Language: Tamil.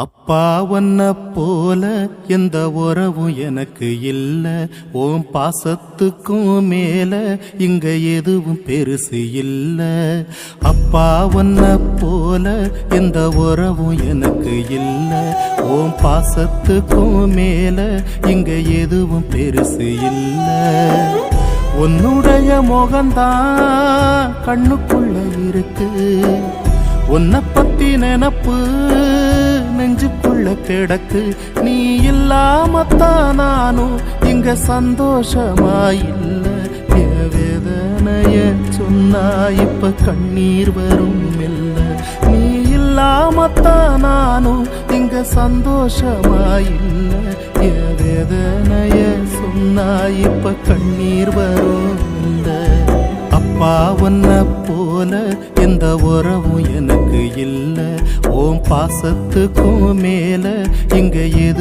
அப்பா ஒன்ன போல எந்த உறவும் எனக்கு இல்ல, ஓம் பாசத்துக்கும் மேல இங்க எதுவும் பெருசு இல்ல. அப்பா ஒன்ன போல எந்த உறவும் எனக்கு இல்ல, ஓம் பாசத்துக்கும் மேல இங்க எதுவும் பெருசு இல்ல. உன்னுடைய முகந்தான் கண்ணுக்குள்ள இருக்கு, உன்னை பத்தி நினப்பு நெஞ்சுக்குள்ள கிடக்கு. நீ இல்லாமத்தான் நானும் இங்க சந்தோஷமா இல்ல. என் வேதனைய சொன்னா இப்ப கண்ணீர் வரும் இல்ல. நீ இல்லாமத்தான் நானும் இங்க சந்தோஷமா இல்ல. என் வேதனைய சொன்னா இப்ப கண்ணீர் வரும் இல்ல. அப்பா ஒன்ன போல எந்த உறவும் எனக்கு இல்ல, ஓம் பாசத்துக்கும் மேல இங்க எது